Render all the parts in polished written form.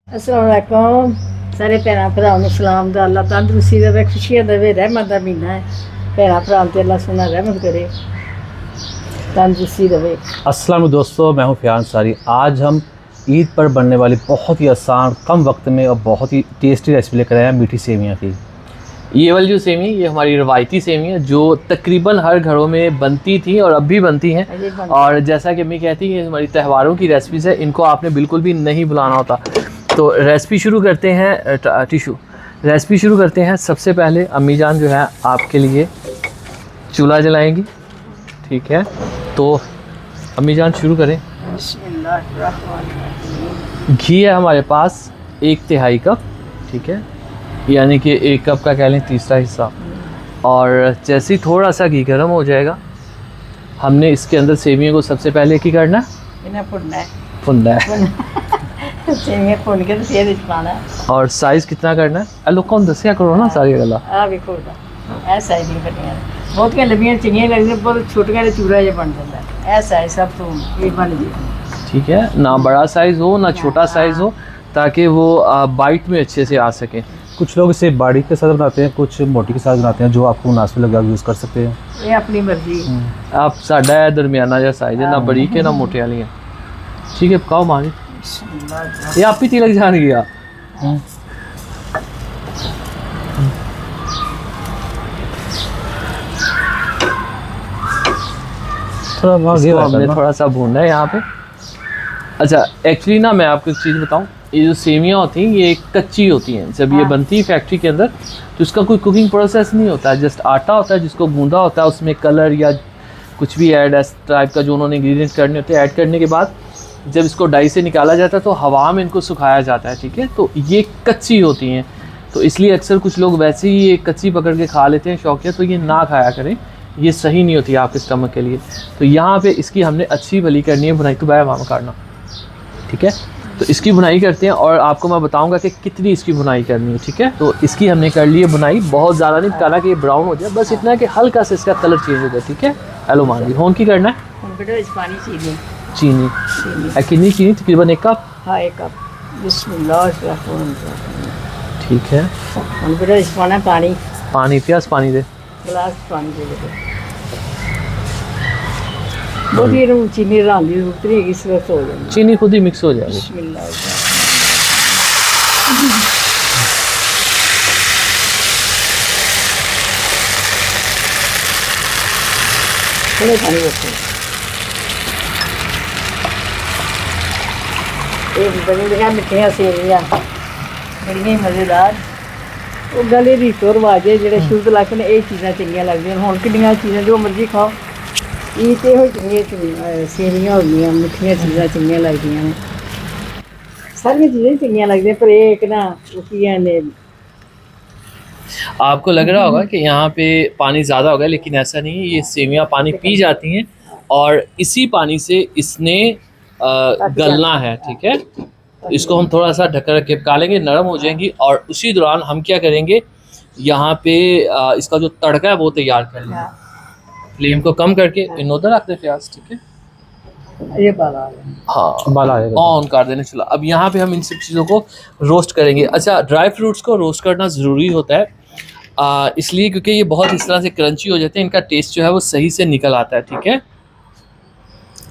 अस्सलाम वालेकुम सारे भैन भरावां नूं सलाम दा अल्लाह तंदरुस्ती देवे, खुशियां देवे, रहमत दा महीना है। भैन भरावां ते अल्लाह सोना रहमत करे, तंदरुस्ती देवे। अस्सलाम दोस्तों, मैं हूं फ़ियान अंसारी। आज हम ईद पर बनने वाली बहुत ही आसान, कम वक्त में और बहुत ही टेस्टी रेसिपी लेकर आए हैं मीठी सेवियां की। ये वाली जो सेवई ये हमारी रवायती सेवई है जो तकरीबन हर घरों में बनती थी और अब भी बनती हैं। और जैसा कि अम्मी कहती है हमारी त्योहारों की रेसिपीज़ है, इनको आपने बिल्कुल भी नहीं भुलाना होता। तो रेसिपी शुरू करते हैं। रेसिपी शुरू करते हैं। सबसे पहले अम्मी जान जो है आपके लिए चूल्हा जलाएंगी, ठीक है। तो अम्मी जान शुरू करें। घी है हमारे पास 1/3 कप, ठीक है, यानी कि 1 कप का कह लें तीसरा हिस्सा। और जैसे ही थोड़ा सा घी गर्म हो जाएगा, हमने इसके अंदर सेवियों को सबसे पहले क्या करना है, भुनना है। सेवियां भुन के फिर इस पाना। और साइज़ कितना करना है लोगों को दसिया करो ना सारी गल्ला। आ देखो ऐ साइज नहीं बनिया, बहुत के लंबियां चंगियां लगदियां, बहुत छोटियां दे चूरा जिहा बन जाता है। ऐ साइज सब तो ये बन जाए, ठीक है, ना बड़ा साइज़ हो ना छोटा साइज़ हो, ताकि वो बाइट में अच्छे से आ सके। कुछ लोग इसे बारीक के साथ बनाते हैं, कुछ मोटी के साथ बनाते हैं, जो आपको मुनासिब लगा यूज़ कर सकते हैं। ये अपनी मर्जी। आप साडा है दरमियाना जहा साइज़ है, ना बड़ी के ना मोटे वाली है, ठीक है। पकाओ मारी ये आप ही तिलक जान गया। हमने थोड़ा सा भूनना है यहाँ पे। अच्छा, एक्चुअली ना मैं आपको एक चीज़ बताऊँ, ये जो सेवियाँ होती हैं ये कच्ची होती हैं। जब ये बनती है फैक्ट्री के अंदर तो इसका कोई कुकिंग प्रोसेस नहीं होता है, जस्ट आटा होता है जिसको गूंदा होता है, उसमें कलर या कुछ भी ऐड इस टाइप का जो उन्होंने इंग्रेडिएंट्स करने होते हैं ऐड करने के बाद जब इसको डाई से निकाला जाता है तो हवा में इनको सुखाया जाता है, ठीक है। तो ये कच्ची होती हैं, तो इसलिए अक्सर कुछ लोग वैसे ही ये कच्ची पकड़ के खा लेते हैं शौकिया, तो ये ना खाया करें, ये सही नहीं होती है आपके स्टमक के लिए। तो यहाँ पे इसकी हमने अच्छी भली करनी है बुनाई, तो बाय मामा काटना, ठीक है। तो इसकी बुनाई करते हैं और आपको मैं बताऊंगा कि कितनी इसकी बुनाई करनी है, ठीक है। तो इसकी हमने कर ली है बुनाई, बहुत ज़्यादा नहीं पकाना कि ये ब्राउन हो जाए, बस इतना है कि हल्का सा इसका कलर चेंज हो जाए, ठीक है। हेलो मान ली होन की करना है चीनी कितनी चीनी तकरीबन 1 कप। हाँ 1 कप। बिस्मिल्लाह, ठीक है। बेटा इस पाना पानी, पानी प्यास पानी दे गिलास पानी दे दे। बहुत ही चीनी डालने की जरूरत नहीं है, इस वक्त हो जाएगी, चीनी खुद ही मिक्स हो जाएगी। बिस्मिल्लाह। थोड़े पानी रखो, एक बड़ी देखा मिठियां सेवियां बड़ियां मज़ेदार। वो गले दी तो रवाज है जेह्ड़े शुद्ध इलाके ने ये चीज़ां चंगियां लगदियां। हुण किन्नियां चीज़ां जो मर्जी खाओ, ये तो हो चंगियां सेवियां हो गईयां, मिठियां चीज़ां चंगियां लगदियां ने, सारियां चीज़ां चंगियां लगदियां, पर एक ना ने आपको लग रहा होगा कि यहाँ पे पानी ज़्यादा होगा, लेकिन ऐसा नहीं है। ये सेवियाँ पानी पी जाती हैं और इसी पानी से इसने गलना है, ठीक है। इसको हम थोड़ा सा ढक रख के पका लेंगे, नरम हो जाएंगी। और उसी दौरान हम क्या करेंगे, यहाँ पे इसका जो तड़का है वो तैयार कर लेंगे। फ्लेम को कम करके इन उधर रखते हैं प्याज, ठीक है। ये बाला हाँ बाला आएगा, ऑन कर देने चला। अब यहाँ पे हम इन सब चीज़ों को रोस्ट करेंगे। अच्छा, ड्राई फ्रूट्स को रोस्ट करना ज़रूरी होता है इसलिए क्योंकि ये बहुत इस तरह से क्रंची हो जाते हैं, इनका टेस्ट जो है वो सही से निकल आता है, ठीक है।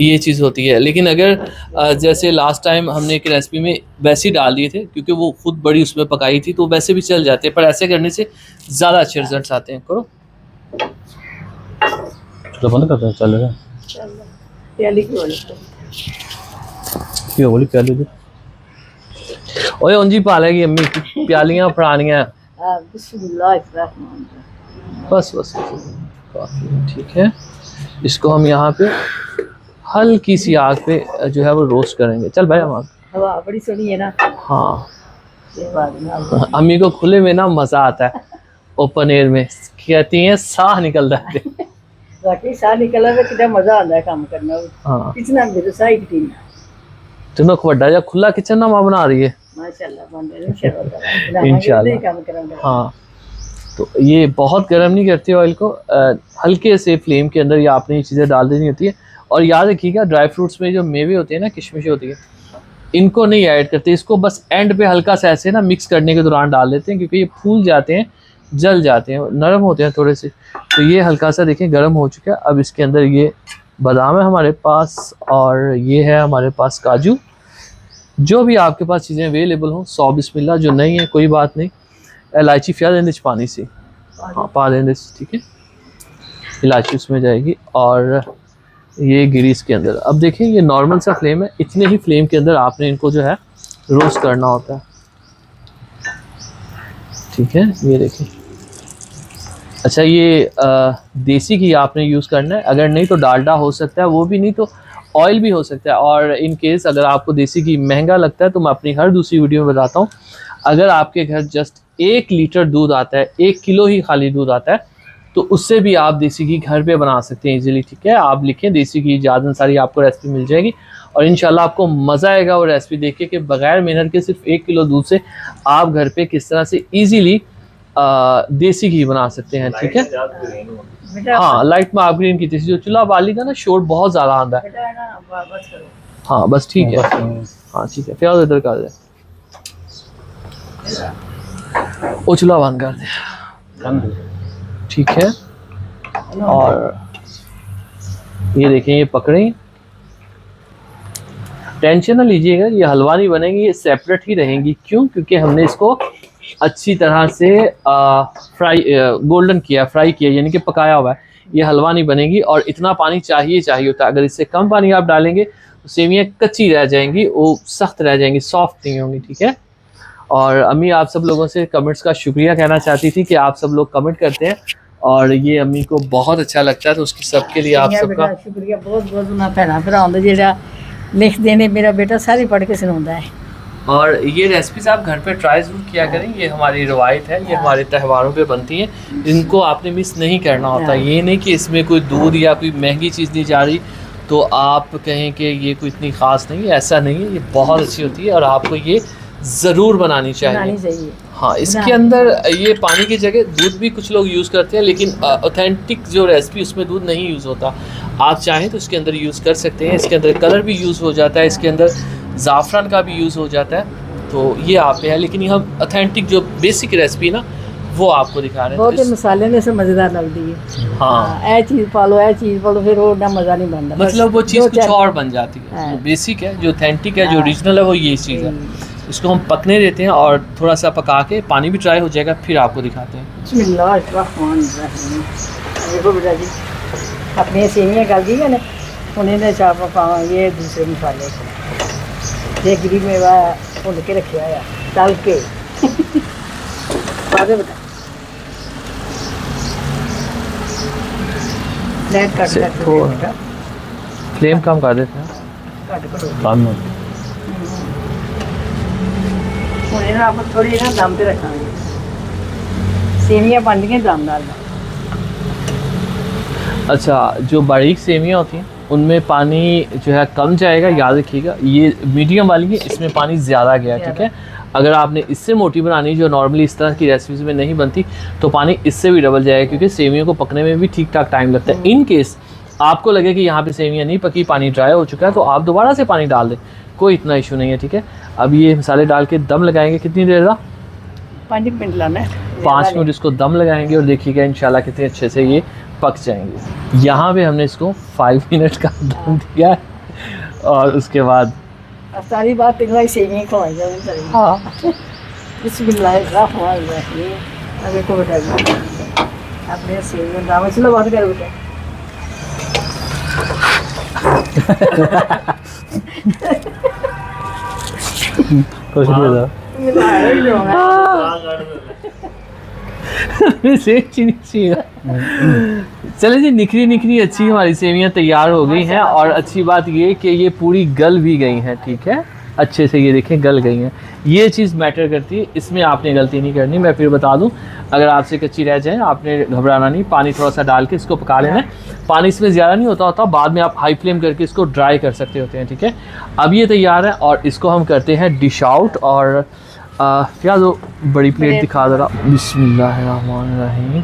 ये चीज़ होती है। लेकिन अगर जैसे लास्ट टाइम हमने एक रेसिपी में वैसे ही डाल दिए थे क्योंकि वो खुद बड़ी उसमें पकाई थी, तो वैसे भी चल जाते हैं, पर ऐसे करने से ज़्यादा अच्छे रिजल्ट्स आते हैं। करो तो बंद करते हैं, चलेगा। प्याली की वाली क्यों बोली प्याली दी? ओए उंजी पा लेगी अम्मी, प्यालियाँ फड़ानियाँ। बिस्मिल्लाह, बस बस काफ़ी है, ठीक है। इसको हम यहाँ पे हल्की सी आग पे जो है वो रोस्ट करेंगे। चल भाई हम हवा बड़ी सोहनी है ना। हाँ, ये बात ना अम्मी को खुले में ना मज़ा आता है, ओपन एयर में कहती हैं साह निकलता है। बाकी साह निकला तो कितना मजा आता है काम करना। हाँ, किचन में तो साही किचन तुम वड्डा जा खुला किचन ना मां बना रही है माशाल्लाह, बन रहा है इंशाल्लाह। काम करेंगे। हाँ, तो ये बहुत गर्म नहीं करती ऑयल को, हल्के से फ्लेम के अंदर ये आपने ये चीज़ें डाल देनी होती है। और याद रखिएगा ड्राई फ्रूट्स में जो मेवे होते हैं ना, किशमिश होती है, इनको नहीं ऐड करते, इसको बस एंड पे हल्का सा ऐसे ना मिक्स करने के दौरान डाल देते हैं, क्योंकि ये फूल जाते हैं, जल जाते हैं, नरम होते हैं थोड़े से। तो ये हल्का सा देखें गर्म हो चुका है। अब इसके अंदर ये बादाम है हमारे पास, और ये है हमारे पास काजू। जो भी आपके पास चीज़ें अवेलेबल हों, 100 बिस्मिल्लाह, जो नहीं है कोई बात नहीं। इलायची फिया देंगे पानी से, हाँ पा देंगे, ठीक है। इलायची उसमें जाएगी, और ये गिरी इसके अंदर। अब देखें ये नॉर्मल सा फ्लेम है, इतने ही फ्लेम के अंदर आपने इनको जो है रोस्ट करना होता है, ठीक है। ये देखें, अच्छा ये देसी घी आपने यूज़ करना है, अगर नहीं तो डालडा हो सकता है, वो भी नहीं तो ऑयल भी हो सकता है। और इन केस अगर आपको देसी घी महंगा लगता है तो मैं अपनी हर दूसरी वीडियो में बताता हूँ, अगर आपके घर जस्ट 1 लीटर दूध आता है, 1 किलो ही खाली दूध आता है, तो उससे भी आप देसी घी घर पे बना सकते हैं इजीली, ठीक है। आप लिखें देसी घी जादन सारी, आपको रेसिपी मिल जाएगी, और इंशाल्लाह आपको मज़ा आएगा वो रेसिपी देख के कि बग़ैर मेहनत के सिर्फ 1 किलो दूध से आप घर पे किस तरह से ईजीली देसी घी बना सकते हैं, ठीक है। हाँ, लाइट में आप ग्रीन की थी, जो चूल्हा बाली का ना शोर बहुत ज़्यादा आता है। हाँ बस ठीक है, हाँ ठीक है, फिर इधर कर दे, वो चूल्हा बंद कर दे, ठीक है। और ये देखें, ये पकड़ें, टेंशन ना लीजिएगा, ये हलवा नहीं बनेगी, ये सेपरेट ही रहेंगी। क्यों? क्योंकि हमने इसको अच्छी तरह से फ्राई गोल्डन किया, फ्राई किया, यानी कि पकाया हुआ है। ये हलवा नहीं बनेगी, और इतना पानी चाहिए होता है। अगर इससे कम पानी आप डालेंगे तो सेवियाँ कच्ची रह जाएंगी, वो सख्त रह जाएंगी, सॉफ्ट नहीं होंगी, ठीक है। और अम्मी आप सब लोगों से कमेंट्स का शुक्रिया कहना चाहती थी कि आप सब लोग कमेंट करते हैं, और ये अम्मी को बहुत अच्छा लगता है, तो उसकी सबके लिए आप सबका शुक्रिया बहुत बहुत। ना भैन भरा जो लिखते ने, मेरा बेटा सारी पढ़ के सुनाता है। और ये रेसिपीज आप घर पे ट्राई ज़रूर किया करें, ये हमारी रवायत है, ये हमारे त्योहारों पे बनती हैं, इनको आपने मिस नहीं करना होता। ये नहीं कि इसमें कोई दूध या कोई महंगी चीज़ नहीं जा रही तो आप कहें कि ये कोई इतनी ख़ास नहीं है, ऐसा नहीं है, ये बहुत अच्छी होती है, और आपको ये ज़रूर बनानी चाहिए। हाँ, इसके अंदर ये पानी की जगह दूध भी कुछ लोग यूज़ करते हैं, लेकिन ऑथेंटिक जो रेसिपी उसमें दूध नहीं यूज़ होता। आप चाहें तो इसके अंदर यूज़ कर सकते हैं, इसके अंदर कलर भी यूज़ हो जाता है, इसके अंदर ज़ाफ़रान का भी यूज़ हो जाता है, तो ये आप पे है। लेकिन ये हम ऑथेंटिक जो बेसिक रेसिपी ना वो आपको दिखा रहे हैं। बहुत ही मसाले ने से मज़ेदार लगती है। हाँ, ए चीज़ पा लो, फिर वो ना मज़ा नहीं बनता, मतलब वो चीज़ कुछ और बन जाती है। जो बेसिक है, जो ऑथेंटिक है, जो ओरिजिनल है, वो ये चीज़ है। इसको हम पकने देते हैं, और थोड़ा सा पका के पानी भी ड्राई हो जाएगा, फिर आपको दिखाते हैं। देखो बेटा जी, अपनी सेवियाँ गल गई ना, उन्हें चाप पावा ये दूसरे मसाले ये गिरी मेवा भुन के रखे है, तल के पा दे बेटा। लाइट कट बेटा, फ्लेम कम कर देते हैं, कट करो। काम उन्हें ना आप थोड़ी ना दम पे रखेंगे, सेवियाँ बन गई दम डाल। अच्छा, जो बारीक सेवियाँ होती हैं उनमें पानी जो है कम जाएगा, याद रखिएगा। ये मीडियम वाली है, इसमें पानी ज़्यादा गया, ठीक है। अगर आपने इससे मोटी बनानी, जो नॉर्मली इस तरह की रेसिपीज़ में नहीं बनती, तो पानी इससे भी डबल जाएगा, क्योंकि सेवियों को पकने में भी ठीक ठाक टाइम लगता है। इन केस आपको लगे कि यहाँ पे सेवियाँ नहीं पकी, पानी ड्राई हो चुका है, तो आप दोबारा से पानी डाल दें, कोई इतना इशू नहीं है, ठीक है। अब ये मसाले डाल के दम लगाएंगे, कितनी देर का? 5 मिनट लाना है, 5 मिनट इसको दम लगाएंगे, और देखिएगा इंशाल्लाह कितने अच्छे से ये पक जाएंगे। यहाँ पे हमने इसको 5 मिनट का दम दिया है, और उसके बाद सारी बात पिघलाई सेवियाँ खवाई जाए। हाँ, बिस्मिल्लाहिर्रहमानिर्रहीम। अब देखो बेटा जी, अपने सेवियाँ दाम चलो बात कर बेटा। कुछ नहीं था, चले जी, निखरी निखरी अच्छी हमारी सेवियाँ तैयार हो गई हैं, और अच्छी बात ये कि ये पूरी गल भी गई हैं, ठीक है। अच्छे से ये देखें गल गई हैं, ये चीज़ मैटर करती है, इसमें आपने गलती नहीं करनी। मैं फिर बता दूं, अगर आपसे कच्ची रह जाए आपने घबराना नहीं, पानी थोड़ा सा डाल के इसको पका लेना है। पानी इसमें ज़्यादा नहीं होता, बाद में आप हाई फ्लेम करके इसको ड्राई कर सकते होते हैं, ठीक है। अब ये तैयार है, और इसको हम करते हैं डिश आउट। और क्या दो बड़ी प्लेट दिखा ज़रा, बिस्मिल्लाहिर्रहमानिर्रहीम।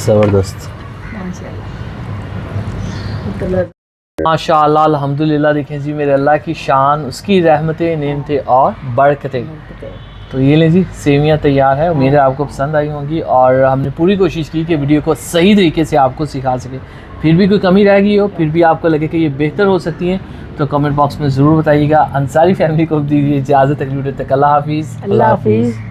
ज़बरदस्त। कलर माशाअल्लाह अल्हम्दुलिल्लाह। देखें जी मेरे अल्लाह की शान, उसकी रहमतें, नेमतें और बरकतें। तो ये लें जी सेवियाँ तैयार है। उम्मीद है आपको पसंद आई होंगी और हमने पूरी कोशिश की कि वीडियो को सही तरीके से आपको सिखा सके। फिर भी कोई कमी रह गई हो, फिर भी आपको लगे कि ये बेहतर हो सकती हैं, तो कमेंट बॉक्स में ज़रूर बताइएगा। अंसारी फैमिली को दीजिए इजाज़त, अगली वीडियो तक। अल्लाह हाफिज़। अल्लाह हाफिज़।